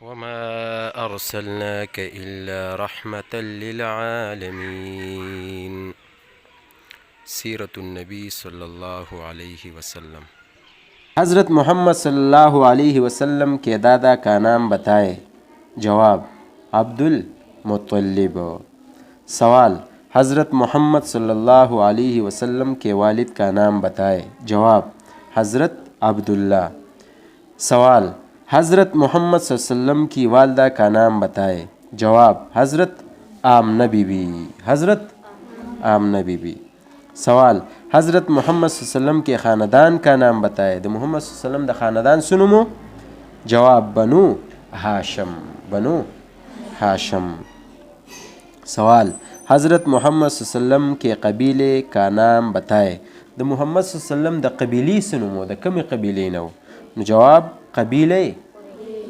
وما أرسلناك إلا رحمة للعالمين. سیرة النبی صلی اللہ علیہ وسلم۔ حضرت محمد صلی اللہ علیہ وسلم کے دادا کا نام بتائے؟ جواب: عبد المطلب۔ سوال: حضرت محمد صلی اللہ علیہ وسلم کے والد کا نام بتائے؟ جواب: حضرت عبداللہ۔ سوال: حضرت محمد صلی اللہ علیہ وسلم کی والدہ کا نام بتائے؟ جواب: حضرت آمنہ بی بی۔ حضرت آمنہ بی بی۔ سوال: حضرت محمد صلی اللہ علیہ وسلم کے خاندان کا نام بتائے؟ د محمد صلی اللہ علیہ وسلم د خاندان سنمو؟ جواب: بنو ہاشم۔ بنو ہاشم۔ سوال: حضرت محمد صلی اللہ علیہ وسلم کے قبیلے کا نام بتائے؟ د محمد صلی اللہ علیہ وسلم د قبیلی سنمو؟ د کمی قبیلی نو؟ جواب: قبیلے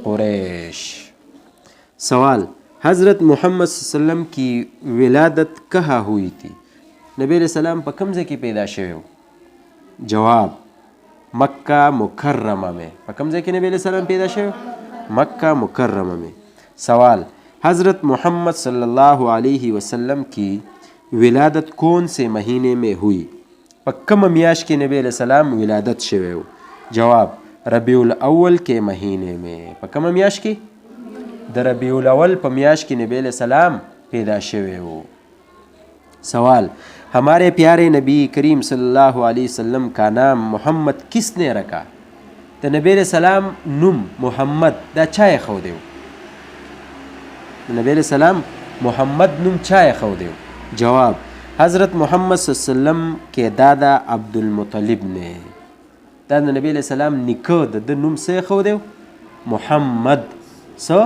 قریش۔ سوال: حضرت محمد صلی اللہ علیہ وسلم کی ولادت کہاں ہوئی تھی؟ نبی علیہ السلام په کوم ځای کې پیدا شوی و؟ جواب: مکہ مکرمہ میں۔ په کوم ځای کې نبی علیہ السلام پیدا شوی؟ مکہ مکرمہ میں۔ سوال: حضرت محمد صلی اللہ علیہ وسلم کی ولادت کون سے مہینے میں ہوئی؟ په کومه میاشت کې نبی علیہ السلام ولادت شوی و؟ جواب: ربیع الاول کے مہینے میں۔ په کومه میاشت کې؟ د ربیع الاول په میاشت کې نبی علیہ السلام پیدا شوی و۔ سوال: ہمارے پیارے نبی کریم صلی اللہ علیہ وسلم کا نام محمد کس نے رکھا؟ د نبی علیہ السلام نوم محمد دا چا ایښودی و؟ نبی علیہ السلام محمد نوم چا ایښودی و؟ جواب: حضرت محمد صلی اللہ علیہ وسلم کے دادا عبد المطلب نے۔ دا د نبی علیہ السلام نیکه د ده نوم څه ایښودی و؟ محمد۔ څه؟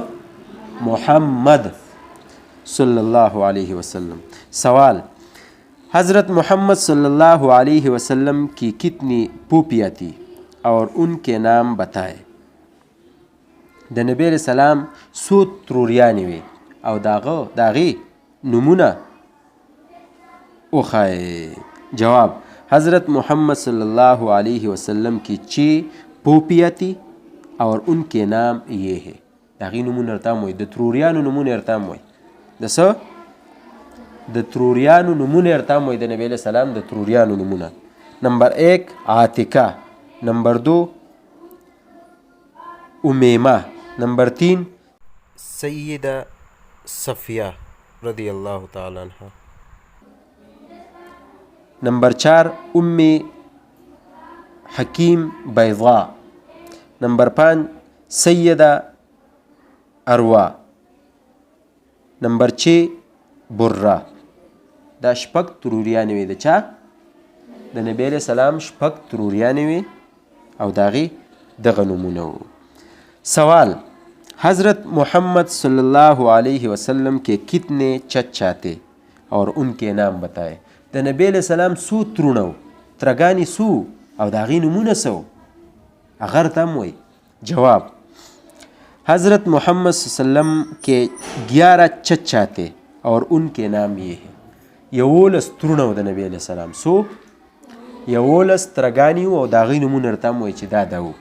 محمد صلی اللہ علیہ وسلم۔ سوال: حضرت محمد صلی اللہ علیہ وسلم کی کتنی پھوپھیاں تھی اور ان کے نام بتائے؟ د نبی علیہ السلام څو تروریانې وې او د هغې نومونه وښایئ؟ جواب: حضرت محمد صلی اللہ علیہ وسلم کی 6 پھوپھیاں تھی اور ان کے نام یہ ہے۔ د هغې نومونه ورته هم وایي، د تروریانو نومونه ورته هم وایي. د څه؟ د تروریانو نومونه ورته هم وایي، د نبی علیہ السلام د تروریانو نومونه. نمبر 1 عاتکہ، نمبر 2 امیمہ، نمبر 3 سیدہ صفیہ رضی اللہ تعالی عنہ، نمبر 4 ام حکیم بیضاء، نمبر 5 سیدہ اروا، نمبر 6 برہ. دا شپږ تروریانې وې. د چا؟ د نبی علیہ السلام شپږ تروریانې وې او د هغې دغه نومونه وو. سوال: حضرت محمد صلی اللہ علیہ وسلم کے کتنے چچا تھے اور ان کے نام بتائے؟ د نبی علیہ السلام څو ترونه وو؟ ترګانې څو او د هغې نومونه څه وو؟ هغه ورته هم وایي. جواب: حضرت محمد صلی اللہ علیہ وسلم کے 11 چچا تھے اور ان کے نام یہ ہے. 11 ترونه و د نبی علیہ السلام. څو؟ 11 ترګانې وو او د هغې نومونه ورته هم وایي چې دا ده وو.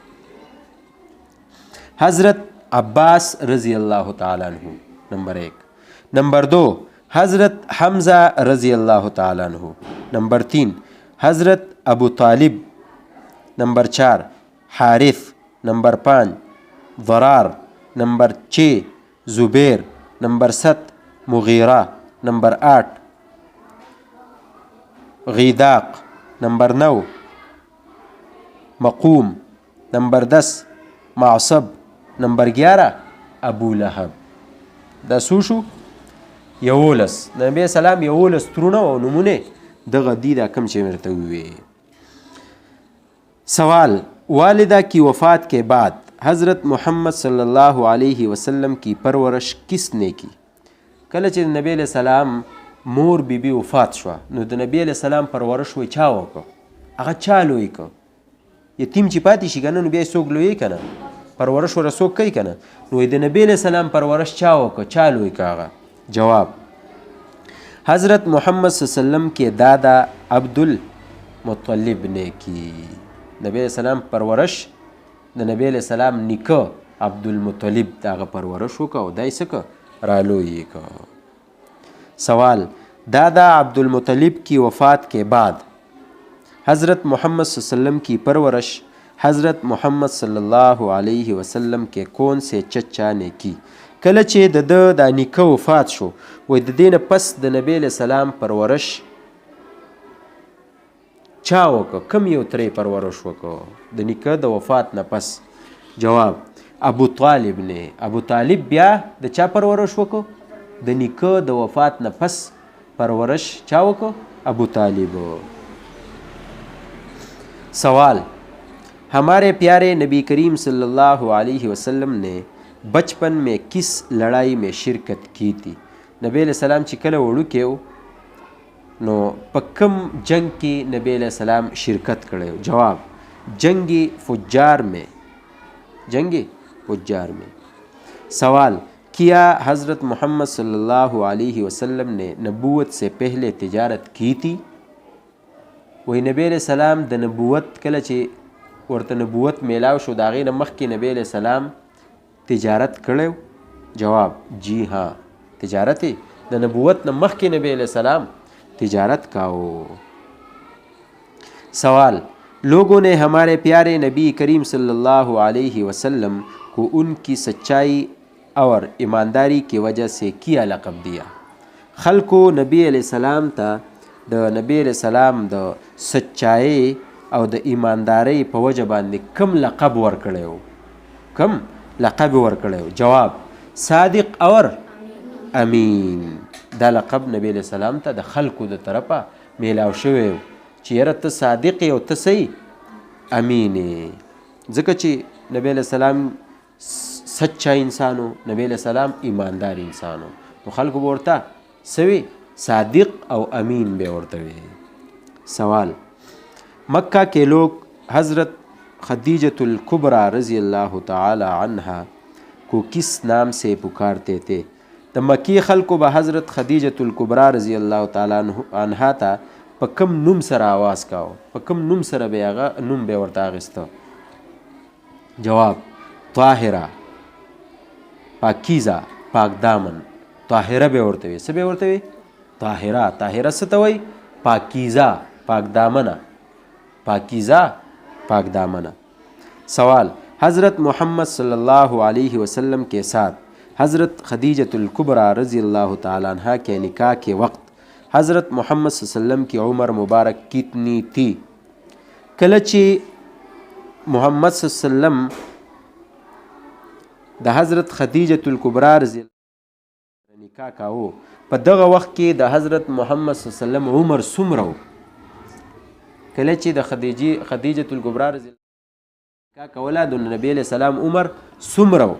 حضرت عباس رضی اللہ تعالیٰ عنہ، نمبر 1. نمبر 2 حضرت حمزہ رضی اللہ تعالیٰ عنہ، نمبر 3 حضرت ابو طالب، نمبر 4 حارث، نمبر 5 ضرار، نمبر 6 زبیر، نمبر 7 مغیرہ، نمبر 8 غیداق، نمبر 9 مقوم، نمبر 10 معصب، نمبر 11 ابو لہب. دا څو شو؟ 11. د نبی سلام 11 ترونه او نومونه دغه دي، دا کم چې مې درته وویې. سوال: والدہ کی وفات کے بعد حضرت محمد صلی اللہ علیہ وسلم کی پرورش کس نے کی؟ کله چې د نبی علیہ السلام مور بیبي وفات شوه نو د نبی علیہ السلام پرورش وی چا وکړه؟ هغه چا لوی کړ؟ یتیم چې پاتې شي که نه نو بیا یې څوک لوی که نه؟ پرورش ورته څوک کوي که نه؟ نو د نبی علیہ السلام پرورش چا وکړه؟ چا لوی کړ هغه؟ جواب: حضرت محمد صلی اللہ علیہ وسلم کے دادا عبد المطلب نے کی. نبی علیہ السلام پرورش د نبی علیہ السلام نیکه عبدالمطلب د هغه پرورش وکړه او دی څه که رالوی یې کړه. سوال دا د عبدالمطلب کی وفات کے بعد حضرت محمد صلی اللہ علیہ وسلم کی پرورش حضرت محمد صلی اللہ علیہ وسلم کے کون سے چچا نے کی. کله چې د ده دا نیکه وفات شو وایي د دې نه پس د نبی علیه السلام پرورش چا وکړه؟ کم یو ترې پرورش وکړه د نیکه د وفات نه پس؟ جواب ابو طالب نه. ابو طالب بیا د چا پرورش وکړه؟ د نیکه د وفات نه پس پرورش چا وکړه؟ ابو طالب. سوال ہمارے پیارے نبی کریم صلی اللہ علیہ وسلم نے بچپن میں کس لڑائی میں شرکت کی تھی؟ نبی علیہ السلام چې کله وړوکی و نو په کوم جنگ کې نبی علیہ السلام شرکت کړی و؟ جواب جنگ فجار میں. جنگ فجار میں. سوال کیا حضرت محمد صلی اللہ علیہ وسلم نے نبوت سے پہلے تجارت کی تھی؟ وی نبی علیہ السلام د نبوت کله چې ورته نبوت میلاو شو د هغې نه مخکې نبی علیہ السلام تجارت کړی و؟ جواب جی ہاں تجارت د نبوت نه مخکې نبی علیہ السلام تجارت کاو. سوال لوگوں نے ہمارے پیارے نبی کریم صلی اللہ علیہ وسلم کو ان کی سچائی اور ایمانداری کی وجہ سے کیا لقب دیا؟ خلکو نبی علیہ السلام ته د نبی علیہ السلام د سچایي او د ایماندارۍ په وجه باندې کم لقب ورکړی و؟ کم لقب ورکړی و؟ جواب صادق اور امین. دا لقب نبی علیہ السلام ته د خلکو د طرفه میلاو شوی و چې یاره ته صادق یې او ته څه امین یې. ځکه چې نبی علیہ السلام سچا انسان و، نبی علیہ السلام ایماندار انسان و، نو خلکو به ورته څه وي؟ صادق او امین به ورته وي. سوال مکہ کے لوگ حضرت خدیجۃ الکبریٰ رضی اللہ تعالی عنہا کو کس نام سے پکارتے تھے؟ د مکی خلکو به حضرت خدیجۃ الکبریٰ رضی اللہ تعالی عنہا ته په کم نوم سره آواز کاوه؟ په کم نوم سره به هغه نوم به ورته اخیسته؟ جواب طاهره، پاکیزه، پاک دامن. طاهره به ورته وي. څه به ورته وي؟ طاهره. طاهره څه ته وایي؟ پاکیزه، پاک دامنه. پاکیزه، پاک دامنه. سوال حضرت محمد صلی اللہ علیہ وسلم کے ساتھ حضرت خدیجۃ الکبریٰ رضی اللہ تعالی عنہ کے نکاح کے وقت حضرت محمد صلی اللہ علیہ وسلم کی عمر مبارک کتنی تھی؟ کله چې محمد صلی اللہ علیہ وسلم د حضرت خدیجۃ الکبریٰ رضی اللہ عنہ نکاح کاوه په دغه وخت کې د حضرت محمد صلی الله علیه وسلم عمر څومره و؟ کله چې د خدیجۃ الکبریٰ رضی الله عنها نکاح کوله د نبی علیہ السلام عمر څومره و؟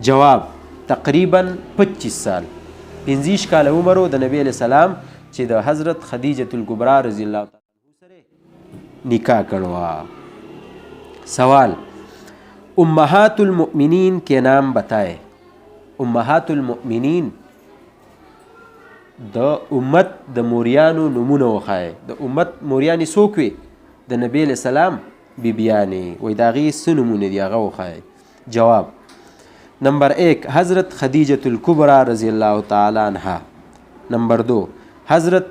جواب تقریبا 25 سال. 25 کاله عمر و د نبی علیہ السلام چې د حضرت خدیجۃ الکبریٰ رضی الله عنها سره نکاح کړو. سوال امہات المؤمنین کے نام بتائے. امہات المؤمنین د امت د موریانو نمونه وخایه. د امت موریانې څوک وي؟ د نبی علیہ السلام بیبیانې. وایي د هغې څه نمونه دي هغه وخایه. جواب نمبر 1 حضرت خدیجۃ الکبریٰ رضی اللہ تعالی عنہا. نمبر 2 حضرت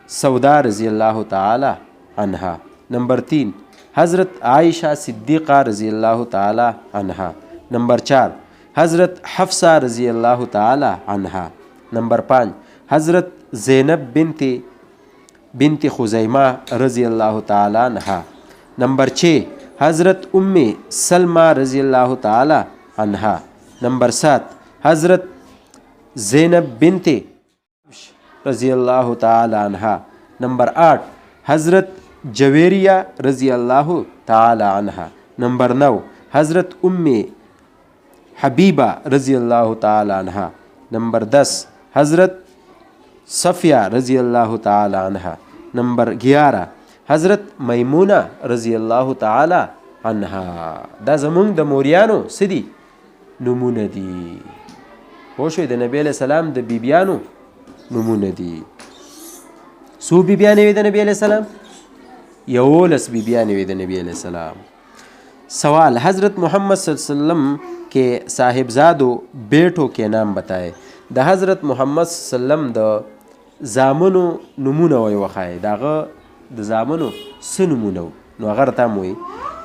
سودا رضی اللہ تعالی عنہا. نمبر 3 حضرت عائشہ صدیقہ رضی اللہ تعالی عنہا. نمبر 4 حضرت حفصہ رضی اللہ تعالی عنہا. نمبر 5 حضرت زینب بنت خزیمہ رضی اللہ تعالی عنہا. نمبر 6 حضرت ام سلمہ رضی اللہ تعالی عنہا. نمبر 7 حضرت زینب بنت رضی اللہ تعالی عنہا. نمبر 8 حضرت جویریہ رضی اللہ تعالی عنہا. نمبر 9 حضرت ام حبیبہ رضی اللہ تعالی عنہا. نمبر 10 حضرت صفیہ رضی اللہ تعالی عنہا. نمبر 11 حضرت میمونہ رضی اللہ تعالی عنہا. دا زمونږ د موریانو څه دي؟ نمونه دي. پوه شوئ؟ د نبی علیہ السلام د بیبیانو نمونه دي. څو بیبیانې وې د نبی علیہ السلام؟ 11 بیبیانې وې د نبی علیہ السلام. सवाल हज़रत मोहम्मद सल्लल्लाहु अलैहि वसल्लम के साहिबजादो बेटो के नाम बताए। د حضرت محمد صلی الله علیه وسلم د زامنو نمونه وخایي، د هغه د زامنو څه نمونه نو هغه راته وایي.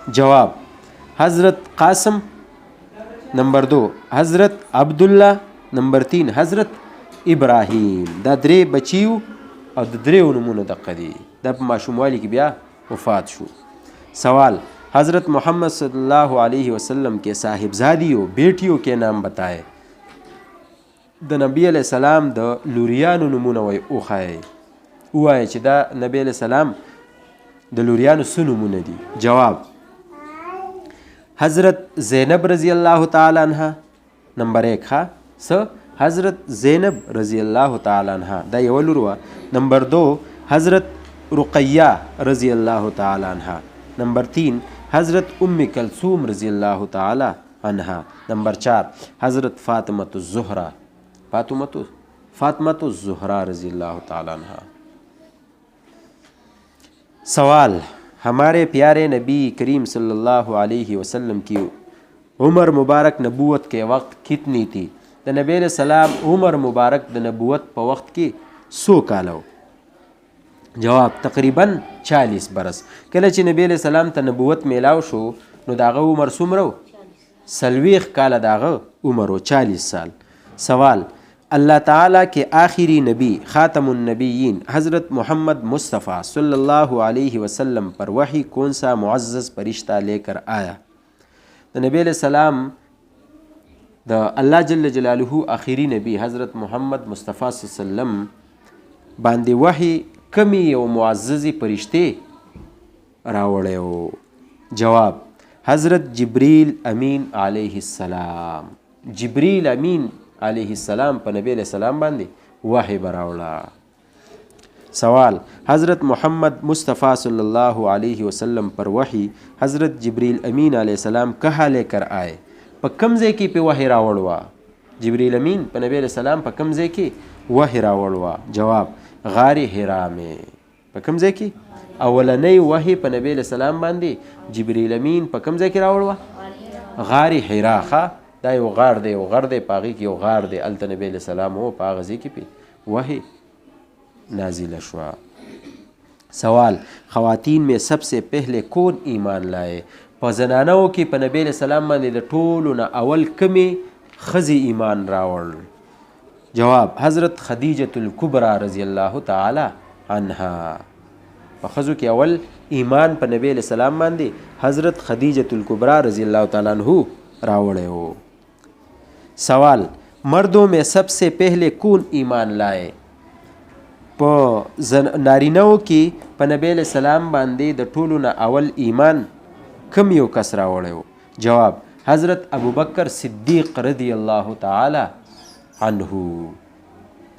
جواب: حضرت قاسم، نمبر 2 حضرت عبدالله، نمبر 3 حضرت ابراهیم. دا درې بچیو او د دریو نمونه دقه دي. دا په ماشوموالي کې بیا وفات شو. سوال: حضرت محمد صلی الله علیه وسلم کے صاحبزادیوں بیٹیوں کے نام بتائے. د نبی علیہ السلام د لوریانو نمونه وخایي، ووایي چې دا نبی علیہ السلام د لوریانو څه نمونه دي. جواب: حضرت زینب رضی الله تعالی عنها، نمبر 1 حضرت زینب رضی الله تعالی عنها دا یو لور وه. نمبر 2 حضرت رقیہ رضی الله تعالی عنها. نمبر 3 حضرت ام کلثوم رضی الله تعالی عنها. نمبر 4 حضرت فاطمة الزہرا، فاطمة الزہرا رضی اللہ تعالی عنہ. سوال: ہمارے پیارے نبی کریم صلی اللہ علیہ وسلم کی عمر مبارک نبوت کے وقت کتنی تھی؟ د نبی علیہ السلام عمر مبارک د نبوت په وخت کې 100 کاله. جواب: تقریبا 40 برس. کله چې نبی علیہ السلام ته نبوت میلاو شو نو داغه عمر څومره؟ 40 کاله داغه عمر و، 40 سال. سوال: اللہ تعالیٰ کے آخری نبی خاتم النبیین حضرت محمد مصطفیٰ صلی اللہ علیہ وسلم پر وحی کون سا معزز فرشتہ لے کر آیا؟ د نبی علیہ السلام د الله جل جلاله آخری نبی حضرت محمد مصطفیٰ صلی اللہ علیہ وسلم باندې وحی کمی یو معززی فرشتے راوڑے ہو؟ جواب: حضرت جبریل امین علیہ السلام. جبریل امین علیہ السلام په نبی علیہ السلام باندې وحی براوړه. سوال: حضرت محمد مصطفیٰ صلی اللہ علیہ وسلم پر وحی حضرت جبریل امین علیہ السلام کہاں لے کر آئے؟ په کوم ځای کې په وحی راوړوه؟ جبریل امین په نبی علیہ السلام په کوم ځای کې وحی راوړوه؟ جواب: غار حرا میں. په کوم ځای کې اولنۍ وحی په نبی علیہ السلام باندې جبریل امین په کوم ځای کې راوړوه؟ غار حرا. دا یو غار دی، یو غر دی، پاغي کې یو غار دی، الته نبی علیہ السلام هو په هغه ځای کې په وحی نازله شوه. سوال: خواتین میں سب سے پہلے کون ایمان لائے؟ په زنانو کې په نبی علیہ السلام باندې د ټولو نه اول کمې ښځې ایمان راوړل؟ جواب: حضرت خدیجة الکبرى رضی الله تعالی عنها. په ښځو کې اول ایمان په نبی علیہ السلام باندې حضرت خدیجة الکبرى رضی الله تعالی عنہ راوړی و. سوال: مردوں میں سب سے پہلے کون ایمان لائے؟ په نارینهو کې په نبی علیہ السلام باندې د ټولو نه اول ایمان کم یو کس راوړی و؟ جواب: حضرت ابوبکر صدیق رضی الله تعالی عنه.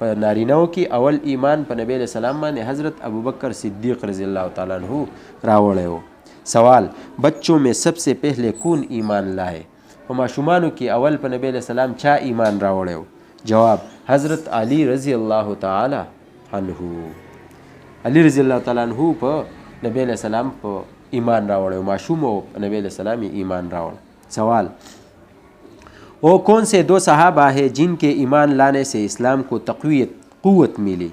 په نارینهو کې اول ایمان په نبی علیہ السلام باندې حضرت ابوبکر صدیق رضی الله تعالی عنہ راوړی و. سوال: بچوں میں سب سے پہلے کون ایمان لائے؟ په ماشومانو کې اول په نبی علیہ السلام چا ایمان راوړی و؟ جواب: حضرت علی رضی الله تعالی عنہ. علی رضی الله تعالی عنہ په نبی علیہ السلام په ایمان راوړی و، ماشوم و په نبی علیہ السلام ایمان راوړ. سوال: وہ کون سے 2 صحابہ ہیں جن کے ایمان لانے سے اسلام کو قوت ملی؟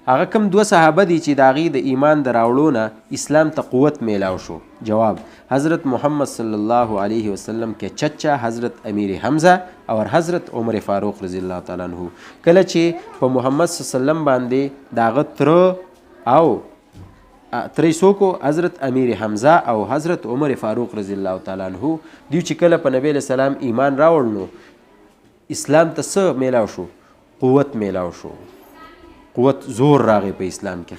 هغه کوم 2 صحابه دي چې د هغې د ایمان د راوړو نه اسلام ته قوت میلاو شو؟ جواب: حضرت محمد صلی اللہ علیہ وسلم کے چچا حضرت امیر حمزہ اور حضرت عمر فاروق رضی اللہ تعالی عنہ. کله چې په محمد صلی الله علیه وسلم باندې د هغه تره او ترې څوک حضرت امیر حمزه او حضرت عمر فاروق رضی الله تعالی عنہ دوی چې کله په نبی علیہ السلام ایمان راوړ نو اسلام ته څه میلاو شو؟ قوت میلاو شو، قوت زور راغی په اسلام کې.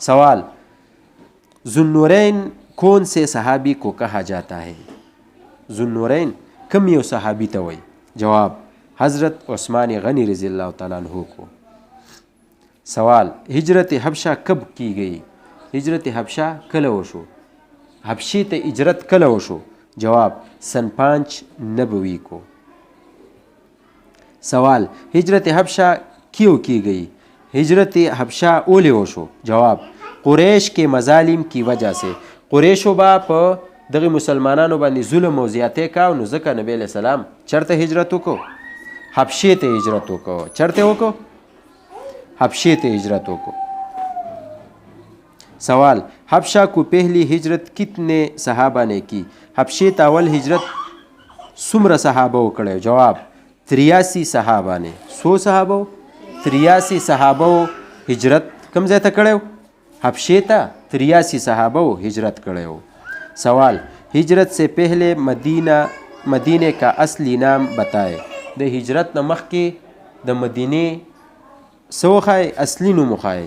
سوال: ذوالنورین کون سے صحابی کو کہا جاتا ہے؟ ذوالنورین کم یو صحابی ته وایي؟ جواب: حضرت عثمان غنی رضی اللہ تعالیٰ عنہ کو. سوال: ہجرت حبشہ کب کی گئی؟ ہجرت حبشہ کله وشو؟ حبشی ته ہجرت کله وشو؟ جواب: سن 5 نبوی کو. سوال: ہجرت حبشہ کیوں کی گئی؟ ہجرت حبشہ اولی وشو؟ جواب: قریش کے مظالم کی وجہ سے. قریشو با په دغه مسلمانانو باندې ظلم او زیاتې کاو نو ځکه نبی علیه السلام چېرته هجرت وکړو؟ حبشې ته هجرت وکړو. چېرته وکړو؟ حبشې ته هجرت وکړو. सवाल हबशा को पहली हिजरत कितने सहाबा ने की? हबशे तावल हिजरत सुमर सहाबा कड़े? जवाब 83 सहाबा ने. 100 सहाबा 83 सहाबा हिजरत कम ज़्यादा कड़े? हबशे ता 83 सहाबा हिजरत कड़े. सवाल हिजरत से पहले मदीने का असली नाम बताए. द हिजरत नमख के द मदीने सो खाए असली नुम खाए.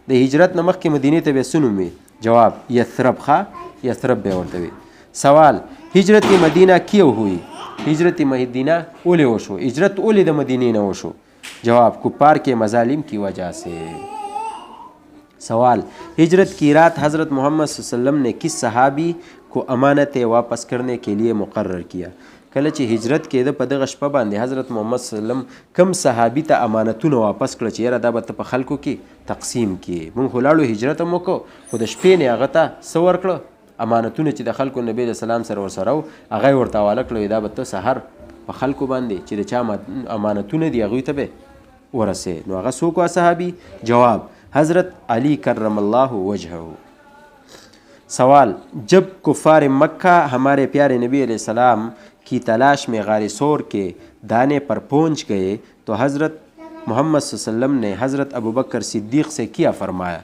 د هجرت نه مخکې مدینې ته به څه نوم وي؟ جواب یثرب. ښه یثرب به ورته وي. سوال هجرت مدینه کیو ہوئی؟ هجرت مدینہ اولے وشو. هجرت اولے د مدینې نه وشو؟ جواب کفار کے مظالم کی وجہ سے. سوال ہجرت کی رات حضرت محمد صلی اللہ علیہ وسلم نے کس صحابی کو امانتیں واپس کرنے کے لیے مقرر کیا؟ کله چې هجرت کېده په دغه شپه باندې حضرت محمد صلی الله علیه وسلم کم صحابي ته امانتونه واپس کړه چې یاره دا به ته په خلکو کې تقسیم کړي. موږ خو لاړو هجرت هم وکړو خو د شپې نه هغه ته څه ورکړه؟ امانتونه چې د خلکو نبي علیه السلام سره ورسره وو هغه یې ورته حواله کړه دا به ته سحر په خلکو باندې چې د چا امانتونه دي هغوی ته به ورسې. نو هغه څوک وه صحابي؟ جواب حضرت علی کرم الله وجهه. سوال جب کفار مکہ ہمارے پیارے نبی علیہ السلام की तलाश में गार सोर के दाने पर पहुंच गए तो हज़रत मोहम्मद सल्लल्लाहु अलैहि वसल्लम ने हज़रत अबू बकर सिद्दीक़ से क्या फ़रमाया?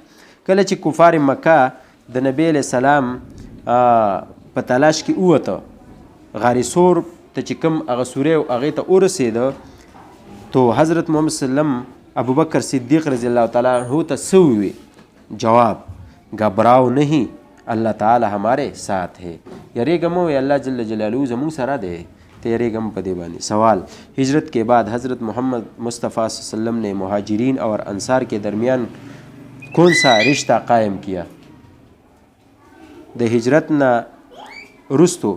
कल چې कुफार मक्का د नबी علیہ السلام په تلاش کې ووته غار سور ته چې کوم هغه سورې او هغې ته ورسېده تو حضرت محمد صلی الله علیه وسلم ابو بکر صدیق رضی الله تعالی عنہ ته څه ووی؟ جواب घबराओ नहीं اللہ تعالی ہمارے ساتھ ہے. یریګم او الله جل جلاله زمون سره دی ته یریګم په دی باندې. سوال ہجرت کے بعد حضرت محمد مصطفیٰ صلی اللہ علیہ وسلم نے مہاجرین اور انصار کے درمیان کون سا رشتہ قائم کیا؟ د هجرت نه رستو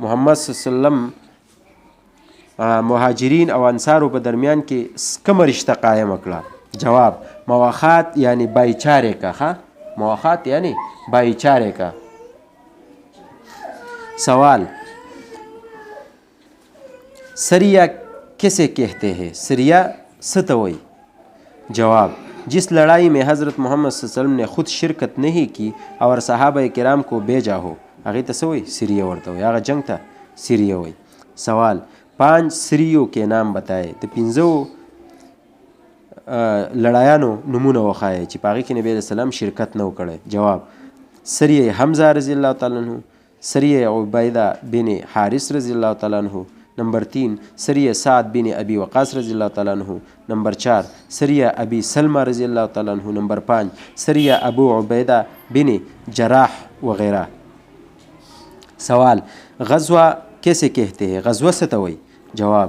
محمد صلی الله علیه وسلم مهاجرین او انصارو په درمیان کې کوم رشتہ قائم کړه؟ جواب مواخات یعنی بایچاره کا. ها مواخات یعنی بایچاره کا. سوال سریہ کیسے کہتے ہیں؟ سریہ ستوئی. جواب جس لڑائی میں حضرت محمد صلی اللہ علیہ وسلم نے خود شرکت نہیں کی اور صحابہ کرام کو بھیجا ہو هغې ته څه وایي؟ سریه ورته وایي. هغه جنگ ته سریه وایي. سوال 5 سریو کے نام بتائے. د 15 لړایانو نمونه وښایئ چې په هغې کې نبي علیه السلام شرکت نه و کړی. جواب سریه حمزه رضی الله تعالی عنہ، سریه عبیده بن حارث رضی الله تعالی عنہ. نمبر 3 سریه سعد بن ابی وقاص رضی الله تعالی عنہ. نمبر 4 سریه ابی سلمہ رضی الله تعالی عنہ. نمبر 5 سریه ابو عبیدہ بن جراح وغیرہ. سوال غزوہ کیسے کہتے ہیں؟ غزوہ سے تو جواب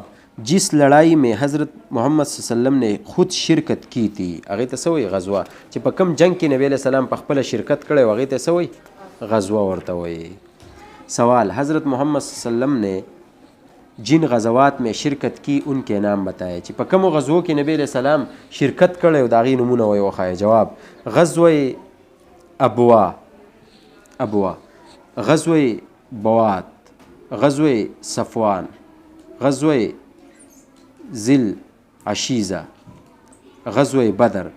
جس لڑائی میں حضرت محمد صلی اللہ علیہ وسلم نے خود شرکت کی تھی هغې ته څه وایي؟ غزوه. چې په کوم جنگ کې نبی علیہ السلام په خپله شرکت کړی و هغې ته څه وایي؟ غزوه ورته وایي. سوال حضرت محمد صلی اللہ علیہ وسلم نے جن غزوات میں شرکت کی ان کے نام بتائے. چې په کومو غزوو کې نبی علیہ السلام شرکت کړی و د هغې نومونه وښایه. جواب غزوه ابوا، غزوه بوات، غزوه صفوان، غزوه ذل عشیزہ، غزوه بدر،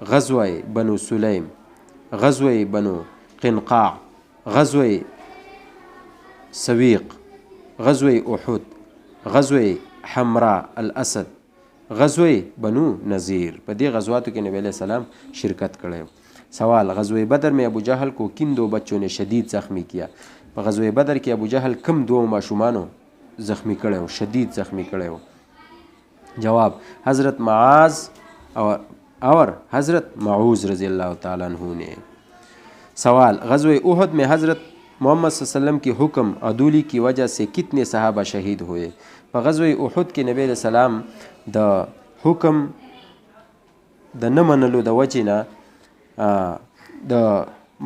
غزوه بنو سلیم، غزوه بنو قنقاع، غزوه سویق، غزوه احد، غزوه حمراء الاسد، غزوه بنو نذیر. په دې غزواتو کې نبی علیہ السلام شرکت کړی. سوال غزوه بدر میں ابو جہل کو کن 2 بچوں نے شدید زخمی کیا؟ په غزوه بدر کې ابو جہل کم 2 ماشومانو زخمی کړی و، شدید زخمی کړی و؟ جواب حضرت معاذ اور حضرت معوذ رضی اللہ تعالیٰ عنہ نے. سوال غزوہ احد میں حضرت محمد صلی اللہ علیہ وسلم کی حکم عدولی کی وجہ سے کتنے صحابہ شہید ہوئے؟ په غزوہ احد کې نبی علیہ السلام د حکم د نه منلو د وجې نه د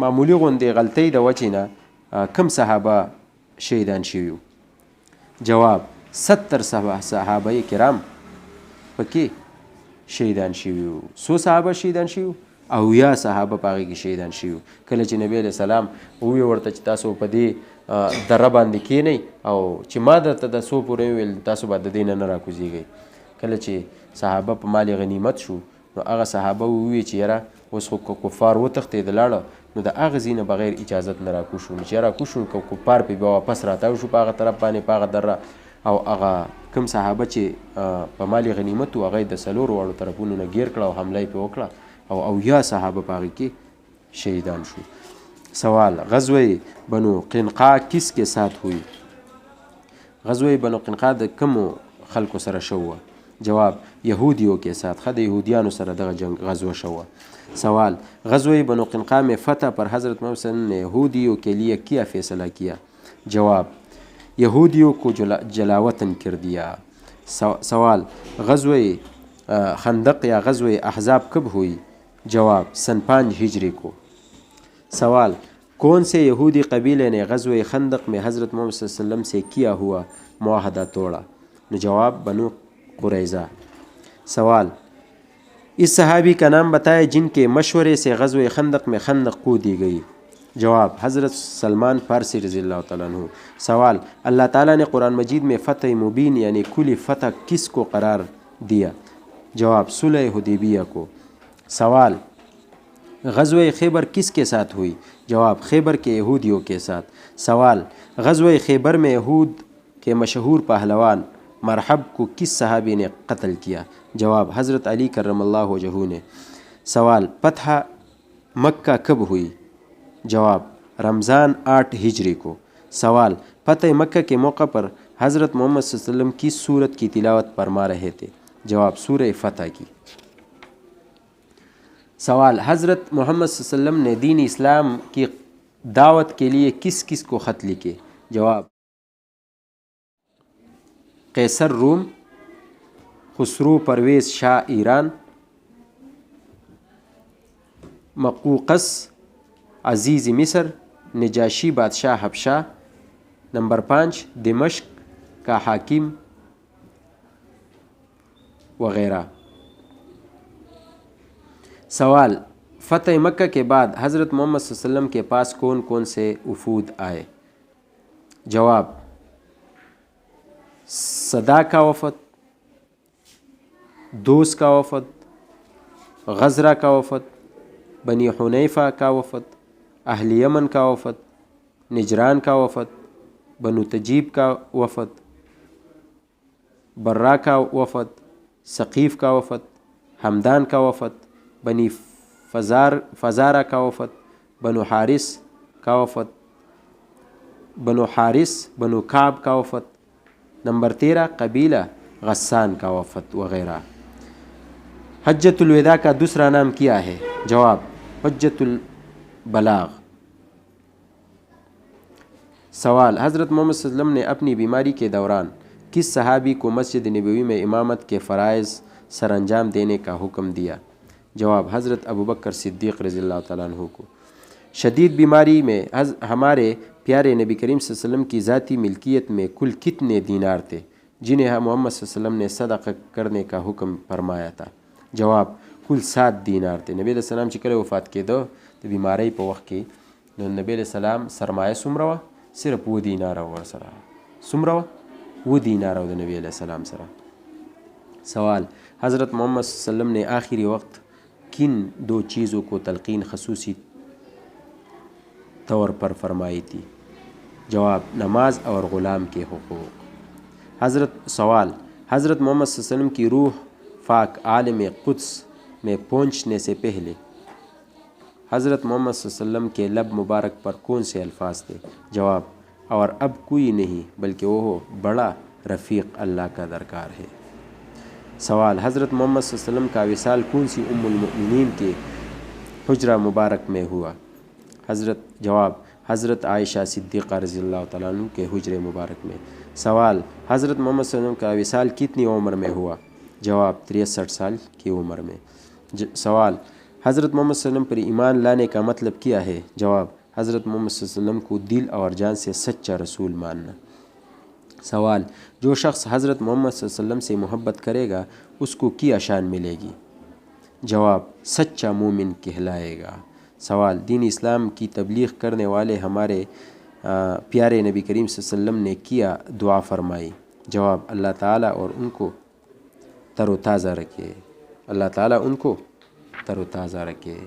معمولی غوندې غلطۍ د وجې نه کم صحابه شهیدان شوي؟ جواب 70 صحابه کرام پکې شهیدان شوي وو. 100 صحابه شهیدان شوي وو او 90 صحابه په هغې کې شهیدان شوي وو. کله چې نبی علیه السلام وویل ورته چې تاسو په دې دره باندې کینئ او چې ما درته د څو پورې وویل تاسو به د دې نه راکوزیږئ. کله چې صحابه په مال غنیمت شو نو هغه صحابه ووی چې یاره اوس خو کفار وتښتېد لاړه نو د هغه ځای نه بغیر اجازت نه راکوز شو. نو چې راکوز شو که کفار پې بیا واپس راتاو شو په هغه طرف باندې په هغه دره او هغه کوم صحابه چې په مال غنیمت و هغه یې د څلورو واړو طرفونو نه ګیر کړه او حمله یې پې وکړه او اویا صحابه په هغې کې شهیدان شو. سوال غزوه بنو قنقاع کس کے ساتھ ہوئی؟ غزوه بنو قنقاع د کومو خلکو سره شوه؟ جواب یہودیوں کے ساتھ. خد یہودیانو سره دغه جنگ غزوه شوه. سوال غزوه بنو قنقاع میں فتح پر حضرت محمد صلی اللہ علیہ وسلم نے یہودیوں کے لیے کیا فیصلہ کیا؟ جواب یہودیوں کو جلاوطن کر دیا. سوال غزوه خندق یا غزوه احزاب کب ہوئی؟ جواب سن 5 ہجری کو. سوال کون سے یہودی قبیلے نے غزوہ خندق میں حضرت محمد صلی اللہ علیہ وسلم سے کیا ہوا معاہدہ توڑا؟ جواب بنو قریظہ. سوال اس صحابی کا نام بتائے جن کے مشورے سے غزوہ خندق میں خندق کودی گئی؟ جواب حضرت سلمان فارسی رضی اللہ تعالیٰ عنہ. سوال اللہ تعالیٰ نے قرآن مجید میں فتح مبین یعنی کھلی فتح کس کو قرار دیا؟ جواب صلح حدیبیہ کو. سوال غزوہ خیبر کس کے ساتھ ہوئی؟ جواب خیبر کے یہودیوں کے ساتھ. سوال غزوہ خیبر میں یہود کے مشہور پہلوان مرحب کو کس صحابی نے قتل کیا؟ جواب حضرت علی کرم اللہ وجہہ نے. سوال فتح مکہ کب ہوئی؟ جواب رمضان 8 ہجری کو. سوال فتح مکہ کے موقع پر حضرت محمد صلی اللہ علیہ وسلم کس سورت کی تلاوت فرما رہے تھے؟ جواب سورہ فتح کی. سوال حضرت محمد صلی اللہ علیہ وسلم نے دین اسلام کی دعوت کے لیے کس کس کو خط لکھے؟ جواب قیصر روم، خسرو پرویز شاہ ایران، مقوقس عزیز مصر، نجاشی بادشاہ حبشہ. نمبر 5 دمشق کا حاکم وغیرہ. سوال فتح مکہ کے بعد حضرت محمد صلی اللہ علیہ وسلم کے پاس کون کون سے وفود آئے؟ جواب صدا کا وفد، دوس کا وفد، غزرہ کا وفد، بنی حنیفہ کا وفد، اہل یمن کا وفد، نجران کا وفد، بنو تجیب کا وفد، برا کا وفد، ثقیف کا وفد، ہمدان کا وفد، بنی فزارہ کا وفد، بنو حارث کا وفد، بنو کعب کا وفد. نمبر 13 قبیلہ غسان کا وفد وغیرہ. حجۃ الوداع کا دوسرا نام کیا ہے؟ جواب حجۃ البلاغ. سوال حضرت محمد صلی اللہ علیہ وسلم نے اپنی بیماری کے دوران کس صحابی کو مسجد نبوی میں امامت کے فرائض سر انجام دینے کا حکم دیا؟ جواب حضرت ابوبکر صدیق رضی اللہ تعالیٰ عنہ کو. شدید بیماری میں ہمارے پیارے نبی کریم صلی اللہ علیہ وسلم کی ذاتی ملکیت میں کل کتنے دینار تھے جنہیں محمد صلی اللہ علیہ وسلم نے صدقہ کرنے کا حکم فرمایا تھا؟ جواب کل 7 دینار تھے. نبی علیہ السلام چې کله وفات کېده د بیماری په وخت کې نو نبی علیہ السلام سرمایه څومره وه؟ صرف 2 دینار ورسره. څومره وه؟ 2 دینار د نبی علیہ السلام سره. سوال حضرت محمد صلی اللہ علیہ وسلم نے آخری وقت کن 2 چیزوں کو تلقین خصوصی طور پر فرمائی تھی؟ جواب نماز اور غلام کے حقوق. سوال حضرت محمد صلی اللہ علیہ وسلم کی روح پاک عالم قدس میں پہنچنے سے پہلے حضرت محمد صلی اللہ علیہ وسلم کے لب مبارک پر کون سے الفاظ تھے؟ جواب اور اب کوئی نہیں بلکہ وہ بڑا رفیق اللہ کا درکار ہے. سوال حضرت محمد صلی اللہ علیہ وسلم کا وصال کون سی ام المؤمنین کے حجرہ مبارک میں ہوا؟ جواب حضرت عائشہ صدیقہ رضی اللہ تعالیٰ عنہ کے حجرے مبارک میں. سوال حضرت محمد صلی اللہ علیہ وسلم کا وصال کتنی عمر میں ہوا؟ جواب 63 سال کی عمر میں. سوال حضرت محمد صلی اللہ علیہ وسلم پر ایمان لانے کا مطلب کیا ہے؟ جواب حضرت محمد صلی اللہ علیہ وسلم کو دل اور جان سے سچا رسول ماننا. سوال جو شخص حضرت محمد صلی اللہ علیہ وسلم سے محبت کرے گا اس کو کیا شان ملے گی؟ جواب سچا مومن کہلائے گا. سوال دین اسلام کی تبلیغ کرنے والے ہمارے پیارے نبی کریم صلی اللہ علیہ وسلم نے کیا دعا فرمائی؟ جواب، اللہ تعالیٰ اور ان کو تر و تازہ رکھے، اللہ تعالیٰ ان کو تر و تازہ رکھے۔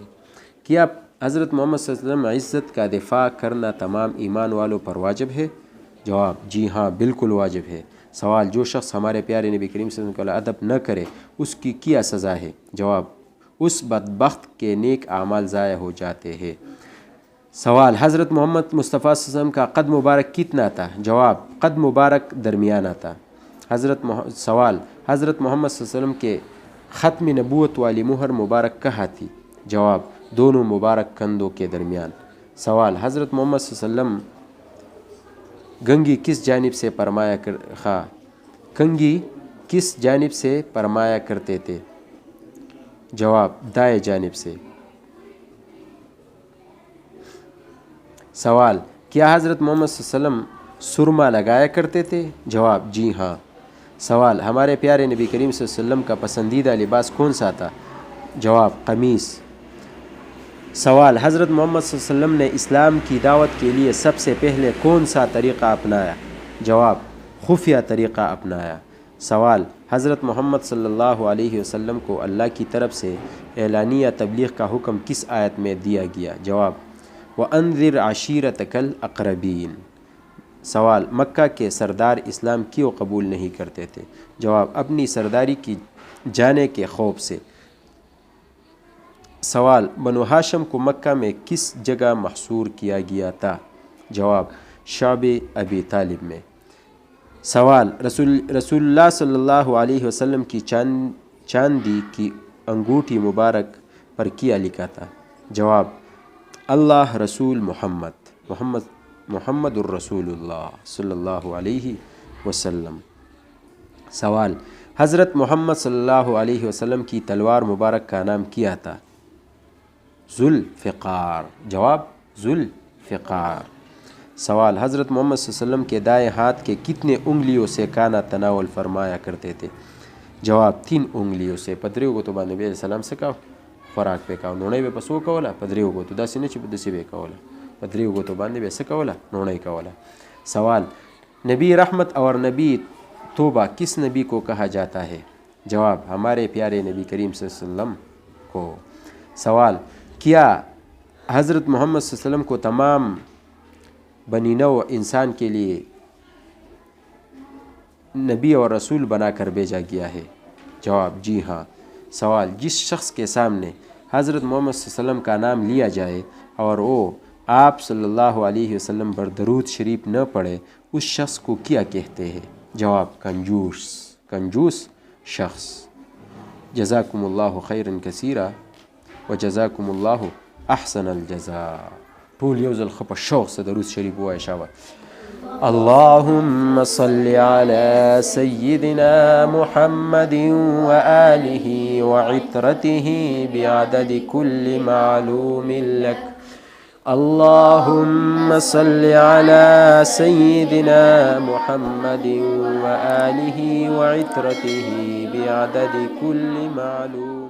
کیا حضرت محمد صلی اللہ علیہ وسلم عزت کا دفاع کرنا تمام ایمان والوں پر واجب ہے؟ جواب، جی ہاں بالکل واجب ہے۔ سوال، جو شخص ہمارے پیارے نبی کریم صلی اللہ علیہ وسلم کا ادب نہ کرے اس کی کیا سزا ہے؟ جواب، اس بدبخت کے نیک اعمال ضائع ہو جاتے ہیں۔ سوال، حضرت محمد مصطفیٰ صلی اللہ علیہ وسلم کا قد مبارک کتنا تھا؟ جواب، قد مبارک درمیانہ تھا۔ سوال، حضرت محمد صلی اللہ علیہ وسلم کے ختم نبوت والی مہر مبارک کہاں تھی؟ جواب، دونوں مبارک کندھوں کے درمیان۔ سوال، حضرت محمد صلی اللہ علیہ وسلم کنگھی کس جانب سے فرمایا کرتے تھے؟ جواب، دائیں جانب سے۔ سوال، کیا حضرت محمد صلی اللہ علیہ وسلم سرما لگایا کرتے تھے؟ جواب، جی ہاں۔ سوال، ہمارے پیارے نبی کریم صلی اللہ علیہ وسلم کا پسندیدہ لباس کون سا تھا؟ جواب، قمیص۔ سوال، حضرت محمد صلی اللہ علیہ وسلم نے اسلام کی دعوت کے لیے سب سے پہلے کون سا طریقہ اپنایا؟ جواب، خفیہ طریقہ اپنایا۔ سوال، حضرت محمد صلی اللہ علیہ وسلم کو اللہ کی طرف سے اعلانیہ تبلیغ کا حکم کس آیت میں دیا گیا؟ جواب، وَأَنذِرْ عَشِيرَتَكَ الْأَقْرَبِينَ۔ سوال، مکہ کے سردار اسلام کیوں قبول نہیں کرتے تھے؟ جواب، اپنی سرداری کی جانے کے خوف سے۔ سوال، بنو ہاشم کو مکہ میں کس جگہ محصور کیا گیا تھا؟ جواب، شعب ابی طالب میں۔ سوال، رسول اللہ صلی اللہ علیہ وسلم کی چاندی کی انگوٹھی مبارک پر کیا لکھا تھا؟ جواب، اللہ رسول محمد الرسول اللہ صلی اللہ علیہ وسلم۔ سوال، حضرت محمد صلی اللہ علیہ وسلم کی تلوار مبارک کا نام کیا تھا؟ ذوالفقار۔ جواب، ذوالفقار۔ سوال، حضرت محمد صلی اللہ علیہ وسلم کے دائیں ہاتھ کے کتنے انگلیوں سے کھانا تناول فرمایا کرتے تھے؟ جواب، 3 انگلیوں سے۔ پدریو کو تو باندې نبی علیہ السلام څه کاو؟ خوراک پې کاو. نوڼۍ به په څو کوله؟ په دریو ګوتو. داسې نه چې په داسې به یې کوله، په دریو ګوتو باندې به یې څه کوله؟ نوڼۍ کوله. سوال، نبی رحمت اور نبی توبہ کس نبی کو کہا جاتا ہے؟ جواب، ہمارے پیارے نبی کریم صلی اللہ علیہ وسلم کو۔ سوال، کیا حضرت محمد صلی اللہ علیہ وسلم کو تمام بنی نوع انسان کے لیے نبی اور رسول بنا کر بھیجا گیا ہے؟ جواب، جی ہاں۔ سوال، جس شخص کے سامنے حضرت محمد صلی اللہ علیہ وسلم کا نام لیا جائے اور وہ آپ صلی اللہ علیہ وسلم پر درود شریف نہ پڑھے اس شخص کو کیا کہتے ہیں؟ جواب، کنجوس شخص۔ جزاکم اللہ خیرا کثیرا وجزاکم اللہ احسن الجزاء۔ ټول یو ځل ښه په شوق سره درود شریف ووایه شابه. اللهم صل على سيدنا محمد وآله وعترته بعدد كل معلوم لك. اللهم صل على سيدنا محمد وآله وعترته بعدد كل معلوم